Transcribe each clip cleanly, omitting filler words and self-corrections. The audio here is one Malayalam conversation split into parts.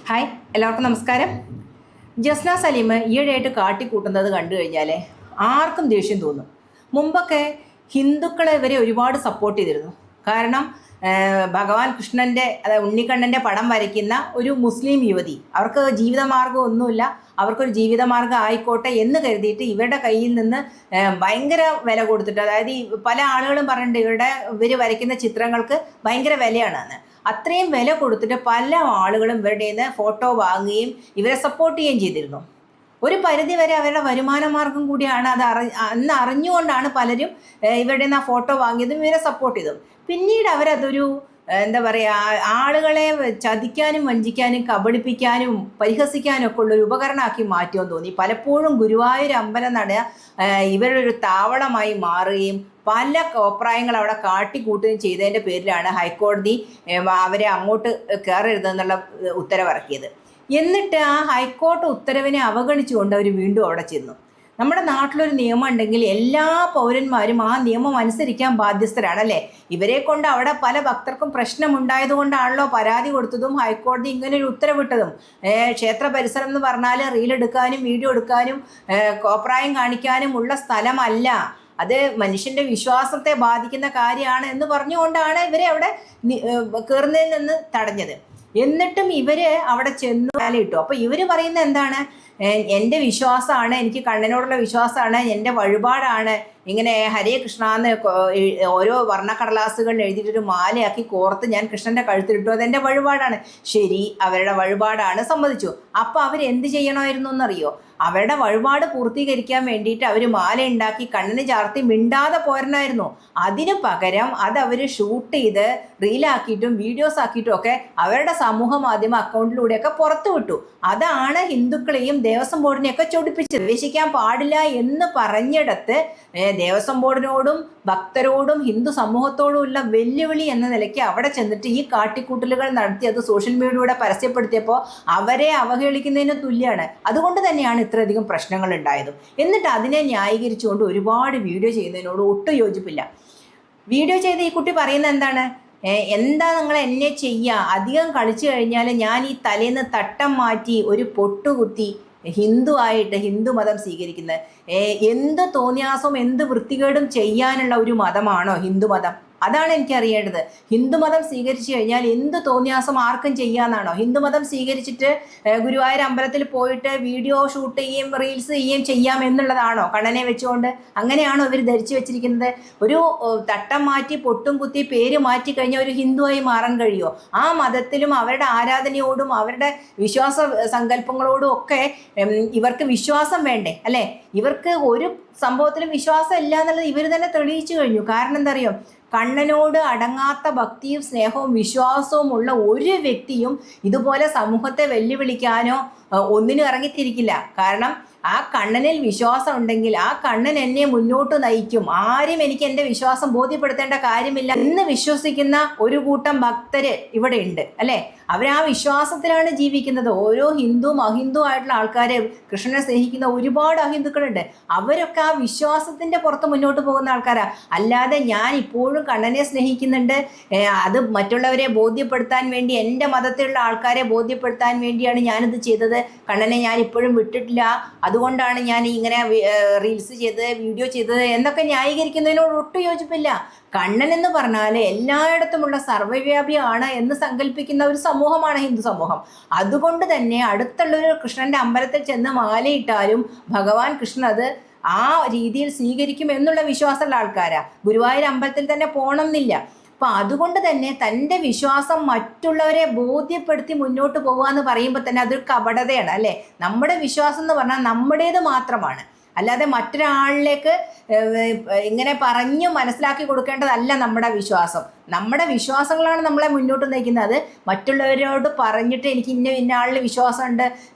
ഹായ്, എല്ലാവർക്കും നമസ്കാരം. ജസ്ന സലീം ഈയിടെയായിട്ട് കാട്ടിക്കൂട്ടുന്നത് കണ്ടു കഴിഞ്ഞാൽ ആർക്കും ദേഷ്യം തോന്നും. മുമ്പൊക്കെ ഹിന്ദുക്കളെ ഇവരെ ഒരുപാട് സപ്പോർട്ട് ചെയ്തിരുന്നു. കാരണം ഭഗവാൻ കൃഷ്ണൻ്റെ അതായത് ഉണ്ണിക്കണ്ണൻ്റെ പടം വരയ്ക്കുന്ന ഒരു മുസ്ലിം യുവതി, അവർക്ക് ജീവിതമാർഗ്ഗം ഒന്നുമില്ല, അവർക്കൊരു ജീവിതമാർഗ്ഗം ആയിക്കോട്ടെ എന്ന് കരുതിയിട്ട് ഇവരുടെ കയ്യിൽ നിന്ന് ഭയങ്കര വില കൊടുത്തിട്ട്, അതായത് പല ആളുകളും പറഞ്ഞിട്ടുണ്ട് ഇവർ വരയ്ക്കുന്ന ചിത്രങ്ങൾക്ക് ഭയങ്കര വിലയാണെന്ന്. അത്രയും വില കൊടുത്തിട്ട് പല ആളുകളും ഇവരുടെ നിന്ന് ഫോട്ടോ വാങ്ങുകയും ഇവരെ സപ്പോർട്ട് ചെയ്യുകയും ചെയ്തിരുന്നു. ഒരു പരിധി വരെ അവരുടെ വരുമാന മാർഗം കൂടിയാണ് അത്. അന്ന് അറിഞ്ഞുകൊണ്ടാണ് പലരും ഇവരുടെ നിന്ന് ആ ഫോട്ടോ വാങ്ങിയതും ഇവരെ സപ്പോർട്ട് ചെയ്തതും. പിന്നീട് അവരതൊരു എന്താ പറയുക, ആളുകളെ ചതിക്കാനും വഞ്ചിക്കാനും കബളിപ്പിക്കാനും പരിഹസിക്കാനും ഒക്കെ ഉള്ളൊരു ഉപകരണമാക്കി മാറ്റുമെന്ന് തോന്നി. പലപ്പോഴും ഗുരുവായൂർ അമ്പലം നട ഇവരുടെ ഒരു താവളമായി മാറുകയും പല കോപ്രായങ്ങൾ അവിടെ കാട്ടിക്കൂട്ടുകയും ചെയ്തതിൻ്റെ പേരിലാണ് ഹൈക്കോടതി അവരെ അങ്ങോട്ട് കയറരുതെന്നുള്ള ഉത്തരവിറക്കിയത്. എന്നിട്ട് ആ ഹൈക്കോടതി ഉത്തരവിനെ അവഗണിച്ചുകൊണ്ട് അവർ വീണ്ടും അവിടെ ചെന്നു. നമ്മുടെ നാട്ടിലൊരു നിയമം ഉണ്ടെങ്കിൽ എല്ലാ പൗരന്മാരും ആ നിയമം അനുസരിക്കാൻ ബാധ്യസ്ഥരാണല്ലേ. ഇവരെ കൊണ്ട് അവിടെ പല ഭക്തർക്കും പ്രശ്നമുണ്ടായതുകൊണ്ടാണല്ലോ പരാതി കൊടുത്തതും ഹൈക്കോടതി ഇങ്ങനൊരു ഉത്തരവിട്ടതും. ക്ഷേത്ര പരിസരം എന്ന് പറഞ്ഞാൽ റീലെടുക്കാനും വീഡിയോ എടുക്കാനും കോപ്രായം കാണിക്കാനും ഉള്ള സ്ഥലമല്ല, അത് മനുഷ്യൻ്റെ വിശ്വാസത്തെ ബാധിക്കുന്ന കാര്യമാണ് എന്ന് പറഞ്ഞുകൊണ്ടാണ് ഇവരെ അവിടെ കയറുന്നതിൽ നിന്ന് തടഞ്ഞത്. എന്നിട്ടും ഇവർ അവിടെ ചെന്നു ഇട്ടു. അപ്പോൾ ഇവർ പറയുന്നത് എന്താണ്? എൻ്റെ വിശ്വാസമാണ്, എനിക്ക് കണ്ണനോടുള്ള വിശ്വാസമാണ്, എൻ്റെ വഴിപാടാണ്, ഇങ്ങനെ ഹരേ കൃഷ്ണ എന്ന് ഓരോ വർണ്ണക്കടലാസുകൾ എഴുതിയിട്ടൊരു മാലയാക്കി കോർത്ത് ഞാൻ കൃഷ്ണൻ്റെ കഴുത്തിലിട്ടു, അതെൻ്റെ വഴിപാടാണ്. ശരി, അവരുടെ വഴിപാടാണ്, സമ്മതിച്ചു. അപ്പോൾ അവരെന്ത് ചെയ്യണമായിരുന്നു എന്നറിയോ? അവരുടെ വഴിപാട് പൂർത്തീകരിക്കാൻ വേണ്ടിയിട്ട് അവർ മാല ഉണ്ടാക്കി കണ്ണിന് ചാർത്തി മിണ്ടാതെ പോരണമായിരുന്നു. അതിനു പകരം അത് അവർ ഷൂട്ട് ചെയ്ത് റീലാക്കിയിട്ടും വീഡിയോസ് ആക്കിയിട്ടും ഒക്കെ അവരുടെ സമൂഹ മാധ്യമ അക്കൗണ്ടിലൂടെയൊക്കെ പുറത്തു വിട്ടു. അതാണ് ഹിന്ദുക്കളെയും ദേവസ്വം ബോർഡിനെയൊക്കെ ചൊടിപ്പിച്ചത്. പ്രവേശിക്കാൻ പാടില്ല എന്ന് പറഞ്ഞിടത്ത് ദേവസ്വം ബോർഡിനോടും ഭക്തരോടും ഹിന്ദു സമൂഹത്തോടും ഉള്ള വെല്ലുവിളി എന്ന നിലയ്ക്ക് അവിടെ ചെന്നിട്ട് ഈ കാട്ടിക്കൂട്ടലുകൾ നടത്തി അത് സോഷ്യൽ മീഡിയയിലൂടെ പരസ്യപ്പെടുത്തിയപ്പോൾ അവരെ അവഹേളിക്കുന്നതിന് തുല്യമാണ്. അതുകൊണ്ട് തന്നെയാണ് ഇത്രയധികം പ്രശ്നങ്ങൾ ഉണ്ടായതും. എന്നിട്ട് അതിനെ ന്യായീകരിച്ചുകൊണ്ട് ഒരുപാട് വീഡിയോ ചെയ്യുന്നതിനോട് ഒട്ടും യോജിപ്പില്ല. വീഡിയോ ചെയ്ത് ഈ കുട്ടി പറയുന്നത് എന്താണ്? എന്താ നിങ്ങൾ എന്നെ ചെയ്യുക, അധികം കളിച്ചു കഴിഞ്ഞാൽ ഞാൻ ഈ തലേന്ന് തട്ടം മാറ്റി ഒരു പൊട്ടുകുത്തി ഹിന്ദു ആയിട്ട് ഹിന്ദു മതം സ്വീകരിക്കുന്നത്. എന്ത് തോന്നിയാസവും എന്ത് വൃത്തികേടും ചെയ്യാനുള്ള ഒരു മതമാണോ ഹിന്ദു മതം? അതാണ് എനിക്കറിയേണ്ടത്. ഹിന്ദുമതം സ്വീകരിച്ചു കഴിഞ്ഞാൽ എന്ത് തോന്നിയാസം ആർക്കും ചെയ്യാമെന്നാണോ? ഹിന്ദുമതം സ്വീകരിച്ചിട്ട് ഗുരുവായൂർ അമ്പലത്തിൽ പോയിട്ട് വീഡിയോ ഷൂട്ട് ചെയ്യുകയും റീൽസ് ചെയ്യുകയും ചെയ്യാം എന്നുള്ളതാണോ കണ്ണനെ വെച്ചുകൊണ്ട്? അങ്ങനെയാണോ ഇവർ ധരിച്ചു വെച്ചിരിക്കുന്നത്? ഒരു തട്ടം മാറ്റി പൊട്ടും കുത്തി പേര് മാറ്റി കഴിഞ്ഞാൽ ഒരു ഹിന്ദുവായി മാറാൻ കഴിയുമോ? ആ മതത്തിലും അവരുടെ ആരാധനയോടും അവരുടെ വിശ്വാസ സങ്കല്പങ്ങളോടും ഒക്കെ ഇവർക്ക് വിശ്വാസം വേണ്ടേ അല്ലേ? ഇവർക്ക് ഒരു സംഭവത്തിലും വിശ്വാസം ഇല്ല എന്നുള്ളത് ഇവർ തന്നെ തെളിയിച്ചു കഴിഞ്ഞു. കാരണം എന്താ അറിയോ? കണ്ണനോട് അടങ്ങാത്ത ഭക്തിയും സ്നേഹവും വിശ്വാസവും ഉള്ള ഒരു വ്യക്തിയും ഇതുപോലെ സമൂഹത്തെ വെല്ലുവിളിക്കാനോ ഒന്നിനും ഇറങ്ങിത്തിരിക്കില്ല. കാരണം ആ കണ്ണനിൽ വിശ്വാസം ഉണ്ടെങ്കിൽ ആ കണ്ണൻ എന്നെ മുന്നോട്ട് നയിക്കും, ആരും എനിക്ക് എൻ്റെ വിശ്വാസം ബോധ്യപ്പെടുത്തേണ്ട കാര്യമില്ല എന്ന് വിശ്വസിക്കുന്ന ഒരു കൂട്ടം ഭക്തര് ഇവിടെ ഉണ്ട് അല്ലേ? അവർ ആ വിശ്വാസത്തിലാണ് ജീവിക്കുന്നത്. ഓരോ ഹിന്ദുവും അഹിന്ദു ആയിട്ടുള്ള ആൾക്കാരെ കൃഷ്ണനെ സ്നേഹിക്കുന്ന ഒരുപാട് അഹിന്ദുക്കളുണ്ട്. അവരൊക്കെ ആ വിശ്വാസത്തിൻ്റെ പുറത്ത് മുന്നോട്ട് പോകുന്ന ആൾക്കാരാണ്. അല്ലാതെ ഞാൻ ഇപ്പോഴും കണ്ണനെ സ്നേഹിക്കുന്നുണ്ട്, അത് മറ്റുള്ളവരെ ബോധ്യപ്പെടുത്താൻ വേണ്ടി, എൻ്റെ മതത്തിലുള്ള ആൾക്കാരെ ബോധ്യപ്പെടുത്താൻ വേണ്ടിയാണ് ഞാനിത് ചെയ്തത്, കണ്ണനെ ഞാൻ ഇപ്പോഴും വിട്ടിട്ടില്ല, അതുകൊണ്ടാണ് ഞാൻ ഇങ്ങനെ റീൽസ് ചെയ്തത് വീഡിയോ ചെയ്തത് എന്നൊക്കെ ന്യായീകരിക്കുന്നതിനോട് ഒട്ടും യോജിപ്പില്ല. കണ്ണൻ എന്ന് പറഞ്ഞാൽ എല്ലായിടത്തുമുള്ള സർവ്വവ്യാപിയാണ് എന്ന് സങ്കല്പിക്കുന്ന ഒരു സമൂഹമാണ് ഹിന്ദു സമൂഹം. അതുകൊണ്ട് തന്നെ അടുത്തുള്ളൊരു കൃഷ്ണൻ്റെ അമ്പലത്തിൽ ചെന്ന് മാലയിട്ടാലും ഭഗവാൻ കൃഷ്ണൻ അത് ആ രീതിയിൽ സ്വീകരിക്കും എന്നുള്ള വിശ്വാസമുള്ള ആൾക്കാരാണ്. ഗുരുവായൂർ അമ്പലത്തിൽ തന്നെ പോകണം എന്നില്ല. അപ്പം അതുകൊണ്ട് തന്നെ തൻ്റെ വിശ്വാസം മറ്റുള്ളവരെ ബോധ്യപ്പെടുത്തി മുന്നോട്ട് പോകുക എന്ന് പറയുമ്പോൾ തന്നെ അതൊരു കപടതയാണ് അല്ലേ? നമ്മുടെ വിശ്വാസം എന്ന് പറഞ്ഞാൽ നമ്മുടേത് മാത്രമാണ്, അല്ലാതെ മറ്റൊരാളിലേക്ക് ഇങ്ങനെ പറഞ്ഞു മനസ്സിലാക്കി കൊടുക്കേണ്ടതല്ല നമ്മുടെ വിശ്വാസം. നമ്മുടെ വിശ്വാസങ്ങളാണ് നമ്മളെ മുന്നോട്ട് നയിക്കുന്നത്. അത് മറ്റുള്ളവരോട് പറഞ്ഞിട്ട് എനിക്ക് ഇന്ന ആളിൽ വിശ്വാസമുണ്ട്,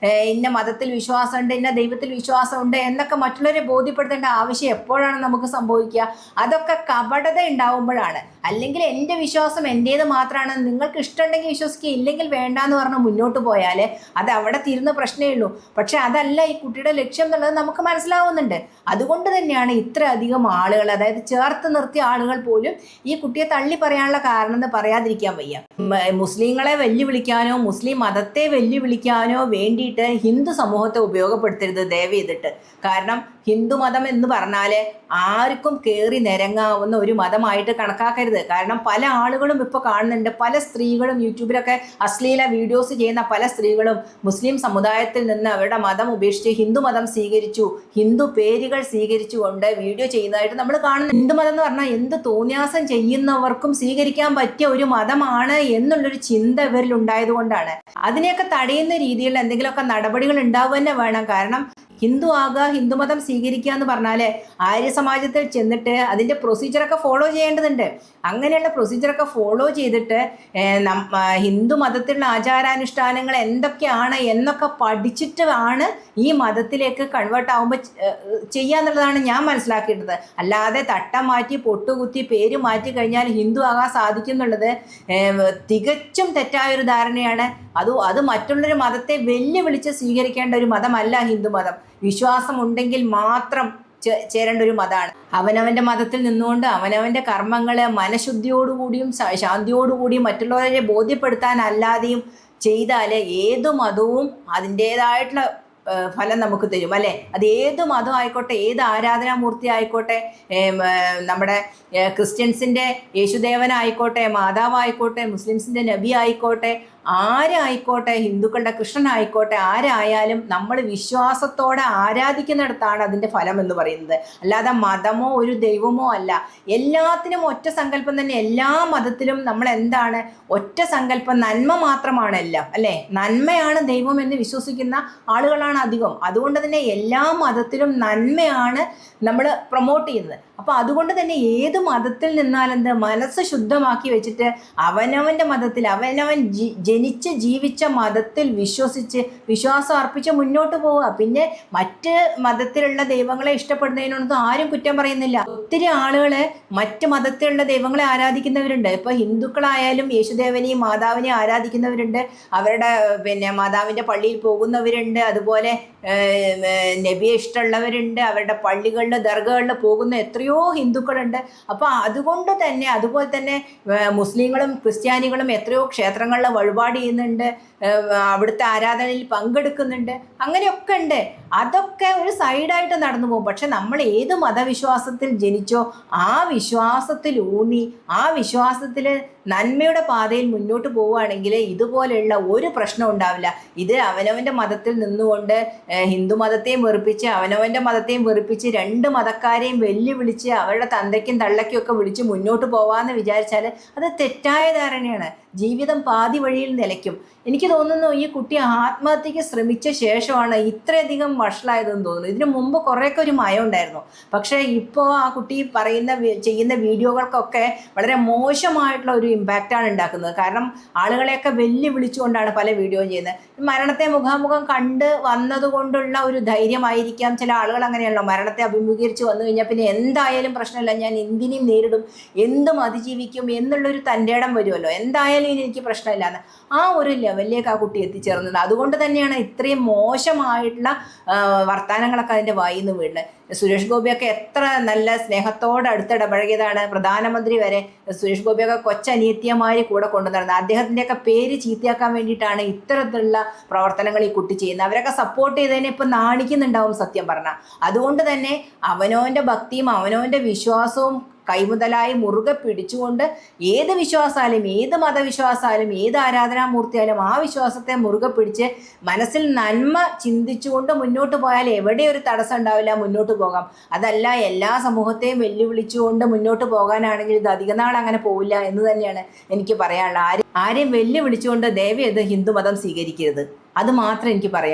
ഇന്ന മതത്തിൽ വിശ്വാസമുണ്ട്, ഇന്ന ദൈവത്തിൽ വിശ്വാസമുണ്ട് എന്നൊക്കെ മറ്റുള്ളവരെ ബോധ്യപ്പെടുത്തേണ്ട ആവശ്യം എപ്പോഴാണ് നമുക്ക് സംഭവിക്കുക? അതൊക്കെ കപടത ഉണ്ടാവുമ്പോഴാണ്. അല്ലെങ്കിൽ എൻ്റെ വിശ്വാസം എൻ്റേത് മാത്രമാണ്, നിങ്ങൾക്ക് ഇഷ്ടമുണ്ടെങ്കിൽ വിശ്വസിക്കുക, ഇല്ലെങ്കിൽ വേണ്ടാന്ന് പറഞ്ഞ് മുന്നോട്ട് പോയാൽ അത് അവിടെ തീരുന്ന പ്രശ്നമേ ഉള്ളൂ. പക്ഷെ അതല്ല ഈ കുട്ടിയുടെ ലക്ഷ്യം എന്നുള്ളത് നമുക്ക് മനസ്സിലാവുന്നുണ്ട്. അതുകൊണ്ട് തന്നെയാണ് ഇത്രയധികം ആളുകൾ, അതായത് ചേർത്ത് നിർത്തിയ ആളുകൾ പോലും ഈ കുട്ടിയെ തള്ളി പറയാനുള്ള കാരണം എന്ന് പറയാതിരിക്കാൻ വയ്യ. മുസ്ലിങ്ങളെ വെല്ലുവിളിക്കാനോ മുസ്ലിം മതത്തെ വെല്ലുവിളിക്കാനോ വേണ്ടിയിട്ട് ഹിന്ദു സമൂഹത്തെ ഉപയോഗപ്പെടുത്തരുത് ദയവ് ചെയ്തിട്ട്. കാരണം ഹിന്ദു മതം എന്ന് പറഞ്ഞാൽ ആർക്കും കയറി നിരങ്ങാവുന്ന ഒരു മതമായിട്ട് കണക്കാക്കരുത്. കാരണം പല ആളുകളും ഇപ്പോൾ കാണുന്നുണ്ട്, പല സ്ത്രീകളും യൂട്യൂബിലൊക്കെ അശ്ലീല വീഡിയോസ് ചെയ്യുന്ന പല സ്ത്രീകളും മുസ്ലിം സമുദായത്തിൽ നിന്ന് അവരുടെ മതം ഉപേക്ഷിച്ച് ഹിന്ദു മതം സ്വീകരിച്ചു, ഹിന്ദു പേരുകൾ സ്വീകരിച്ചുകൊണ്ട് വീഡിയോ ചെയ്യുന്നതായിട്ട് നമ്മൾ കാണുന്നു. ഹിന്ദു മതം എന്ന് പറഞ്ഞാൽ എന്ത് തോന്നിയാസം ചെയ്യുന്നവർക്കും സ്വീകരിക്കാൻ പറ്റിയ ഒരു മതമാണ് എന്നുള്ളൊരു ചിന്ത ഇവരിൽ ഉണ്ടായതുകൊണ്ടാണ്. അതിനെയൊക്കെ തടയുന്ന രീതിയിൽ എന്തെങ്കിലുമൊക്കെ നടപടികൾ ഉണ്ടാവുക തന്നെ വേണം. കാരണം ഹിന്ദു ആകുക, ഹിന്ദുമതം സ്വീകരിക്കുക എന്ന് പറഞ്ഞാൽ ആര്യ സമാജത്തിൽ ചെന്നിട്ട് അതിൻ്റെ പ്രൊസീജിയറൊക്കെ ഫോളോ ചെയ്യേണ്ടതുണ്ട്. അങ്ങനെയുള്ള പ്രൊസീജിയറൊക്കെ ഫോളോ ചെയ്തിട്ട് ഹിന്ദു മതത്തിലുള്ള ആചാരാനുഷ്ഠാനങ്ങൾ എന്തൊക്കെയാണ് എന്നൊക്കെ പഠിച്ചിട്ട് ആണ് ഈ മതത്തിലേക്ക് കൺവേർട്ട് ആകുമ്പോൾ ചെയ്യാന്നുള്ളതാണ് ഞാൻ മനസ്സിലാക്കിയിട്ടുള്ളത്. അല്ലാതെ തട്ടം മാറ്റി പൊട്ടുകുത്തി പേര് മാറ്റി കഴിഞ്ഞാൽ ഹിന്ദു ആകാൻ സാധിക്കും എന്നുള്ളത് തികച്ചും തെറ്റായൊരു ധാരണയാണ്. അത് മറ്റുള്ളൊരു മതത്തെ വെല്ലുവിളിച്ച് സ്വീകരിക്കേണ്ട ഒരു മതമല്ല ഹിന്ദുമതം. വിശ്വാസം ഉണ്ടെങ്കിൽ മാത്രം ചേരേണ്ട ഒരു മതമാണ്. അവനവൻ്റെ മതത്തിൽ നിന്നുകൊണ്ട് അവനവൻ്റെ കർമ്മങ്ങളെ മനഃശുദ്ധിയോടുകൂടിയും ശാന്തിയോടുകൂടിയും മറ്റുള്ളവരെ ബോധ്യപ്പെടുത്താനല്ലാതെയും ചെയ്താൽ ഏതു മതവും അതിൻ്റേതായിട്ടുള്ള ഫലം നമുക്ക് തരും, അല്ലേ? അത് ഏത് മതം ആയിക്കോട്ടെ, ഏത് ആരാധനാമൂർത്തി ആയിക്കോട്ടെ, നമ്മുടെ ക്രിസ്ത്യൻസിൻ്റെ യേശുദേവനായിക്കോട്ടെ, മാതാവായിക്കോട്ടെ, മുസ്ലിംസിൻ്റെ നബി ആയിക്കോട്ടെ, ആരായിക്കോട്ടെ, ഹിന്ദുക്കളുടെ കൃഷ്ണനായിക്കോട്ടെ, ആരായാലും നമ്മൾ വിശ്വാസത്തോടെ ആരാധിക്കുന്നിടത്താണ് അതിൻ്റെ ഫലം എന്ന് പറയുന്നത്. അല്ലാതെ മതമോ ഒരു ദൈവമോ അല്ല. എല്ലാത്തിനും ഒറ്റ സങ്കല്പം തന്നെ. എല്ലാ മതത്തിലും നമ്മൾ എന്താണ്? ഒറ്റ സങ്കല്പം, നന്മ മാത്രമാണ് എല്ലാം, അല്ലേ? നന്മയാണ് ദൈവം എന്ന് വിശ്വസിക്കുന്ന ആളുകളാണ് അധികം. അതുകൊണ്ട് തന്നെ എല്ലാ മതത്തിലും നന്മയാണ് നമ്മൾ പ്രൊമോട്ട് ചെയ്യുന്നത്. അപ്പോൾ അതുകൊണ്ട് തന്നെ ഏത് മതത്തിൽ നിന്നാലെന്ത് മനസ്സ് ശുദ്ധമാക്കി വെച്ചിട്ട് അവനവൻ്റെ മതത്തിൽ അവനവൻ ജനിച്ച് ജീവിച്ച മതത്തിൽ വിശ്വാസം അർപ്പിച്ച് മുന്നോട്ട് പോവുക. പിന്നെ മറ്റ് മതത്തിലുള്ള ദൈവങ്ങളെ ഇഷ്ടപ്പെടുന്നതിനൊന്നും ആരും കുറ്റം പറയുന്നില്ല. ഒത്തിരി ആളുകൾ മറ്റ് മതത്തിലുള്ള ദൈവങ്ങളെ ആരാധിക്കുന്നവരുണ്ട്. ഇപ്പോൾ ഹിന്ദുക്കളായാലും യേശുദേവനെയും മാതാവിനെയും ആരാധിക്കുന്നവരുണ്ട്, അവരുടെ മാതാവിൻ്റെ പള്ളിയിൽ പോകുന്നവരുണ്ട്, അതുപോലെ നബിയെ ഇഷ്ടമുള്ളവരുണ്ട്, അവരുടെ പള്ളികളിൽ ദർഗകളിൽ പോകുന്ന എത്രയോ ഹിന്ദുക്കളുണ്ട്. അപ്പോൾ അതുപോലെ തന്നെ മുസ്ലിങ്ങളും ക്രിസ്ത്യാനികളും എത്രയോ ക്ഷേത്രങ്ങളിൽ വഴിപാട് ചെയ്യുന്നുണ്ട്, അവിടുത്തെ ആരാധനയിൽ പങ്കെടുക്കുന്നുണ്ട്. അങ്ങനെയൊക്കെ ഉണ്ട്. അതൊക്കെ ഒരു സൈഡായിട്ട് നടന്നു പോകും. പക്ഷെ നമ്മൾ ഏത് മതവിശ്വാസത്തിൽ ജനിച്ചോ ആ വിശ്വാസത്തിൽ ഊന്നി ആ വിശ്വാസത്തിൽ നന്മയുടെ പാതയിൽ മുന്നോട്ട് പോവുകയാണെങ്കിൽ ഇതുപോലെയുള്ള ഒരു പ്രശ്നം ഉണ്ടാവില്ല. ഇത് അവനവൻ്റെ മതത്തിൽ നിന്നുകൊണ്ട് ഹിന്ദു മതത്തെയും വെറുപ്പിച്ച് അവനവൻ്റെ മതത്തെയും വെറുപ്പിച്ച് രണ്ട് മതക്കാരെയും വെല്ലുവിളിച്ച് അവരുടെ തന്തയ്ക്കും തള്ളയ്ക്കും ഒക്കെ വിളിച്ച് മുന്നോട്ട് പോകാമെന്ന് വിചാരിച്ചാൽ അത് തെറ്റായ ധാരണയാണ്. ജീവിതം പാതി വഴിയിൽ നിലയ്ക്കും. എനിക്ക് തോന്നുന്നു ഈ കുട്ടി ആത്മഹത്യക്ക് ശ്രമിച്ച ശേഷമാണ് ഇത്രയധികം വഷളായതെന്ന് തോന്നുന്നു. ഇതിനു മുമ്പ് കുറേയൊക്കെ ഒരു മയം ഉണ്ടായിരുന്നു. പക്ഷേ ഇപ്പോൾ ആ കുട്ടി ചെയ്യുന്ന വീഡിയോകൾക്കൊക്കെ വളരെ മോശമായിട്ടുള്ള ഒരു ഇമ്പാക്റ്റാണ് ഉണ്ടാക്കുന്നത്. കാരണം ആളുകളെയൊക്കെ വെല്ലുവിളിച്ചുകൊണ്ടാണ് പല വീഡിയോ ചെയ്യുന്നത്. മരണത്തെ മുഖാമുഖം കണ്ട് വന്നതുകൊണ്ടുള്ള ഒരു ധൈര്യമായിരിക്കാം. ചില ആളുകൾ അങ്ങനെയല്ലോ, മരണത്തെ അഭിമുഖീകരിച്ച് വന്നു കഴിഞ്ഞാൽ പിന്നെ എന്തായാലും പ്രശ്നമില്ല, ഞാൻ എന്തിനേയും നേരിടും, എന്തും അതിജീവിക്കും എന്നുള്ളൊരു തൻ്റെ ഇടം വരുമല്ലോ, എന്തായാലും ഇനി എനിക്ക് പ്രശ്നമില്ലാന്ന് ആ ഒരു ലെവലിലേക്ക് ആ കുട്ടി എത്തിച്ചേർന്നത്. അതുകൊണ്ട് തന്നെയാണ് ഇത്രയും മോശമായിട്ടുള്ള വർത്തമാനങ്ങളൊക്കെ അതിൻ്റെ വായിൽ നിന്ന് വീഴുന്നത്. സുരേഷ് ഗോപിയൊക്കെ എത്ര നല്ല സ്നേഹത്തോടെ അടുത്തിടപഴകിയതാണ്. പ്രധാനമന്ത്രി വരെ സുരേഷ് ഗോപിയൊക്കെ കൊച്ചനിയത്തിയമാര് കൂടെ കൊണ്ടുവന്നിരുന്നത്. അദ്ദേഹത്തിൻ്റെയൊക്കെ പേര് ചീത്തയാക്കാൻ വേണ്ടിയിട്ടാണ് ഇത്തരത്തിലുള്ള പ്രവർത്തനങ്ങൾ ഈ കുട്ടി ചെയ്യുന്നത്. അവരൊക്കെ സപ്പോർട്ട് ചെയ്തതിനെ ഇപ്പം നാണിക്കുന്നുണ്ടാവും സത്യം പറഞ്ഞാൽ. അതുകൊണ്ട് തന്നെ അവനവൻ്റെ ഭക്തിയും അവനവൻ്റെ വിശ്വാസവും കൈമുതലായി മുറുകെ പിടിച്ചുകൊണ്ട് ഏത് വിശ്വാസായാലും ഏത് മതവിശ്വാസായാലും ഏത് ആരാധനാമൂർത്തിയായാലും ആ വിശ്വാസത്തെ മുറുകെ പിടിച്ച് മനസ്സിൽ നന്മ ചിന്തിച്ചുകൊണ്ട് മുന്നോട്ട് പോയാൽ എവിടെ ഒരു തടസ്സം ഉണ്ടാവില്ല, മുന്നോട്ട് പോകാം. അതല്ല എല്ലാ സമൂഹത്തെയും വെല്ലുവിളിച്ചുകൊണ്ട് മുന്നോട്ട് പോകാനാണെങ്കിൽ ഇത് അധികനാൾ അങ്ങനെ പോവില്ല എന്ന് തന്നെയാണ് എനിക്ക് പറയാനുള്ളത്. ആരെയും വെല്ലുവിളിച്ചുകൊണ്ട് ദയവേത് ഹിന്ദുമതം സ്വീകരിക്കരുത്. അത് മാത്രം എനിക്ക് പറയാം.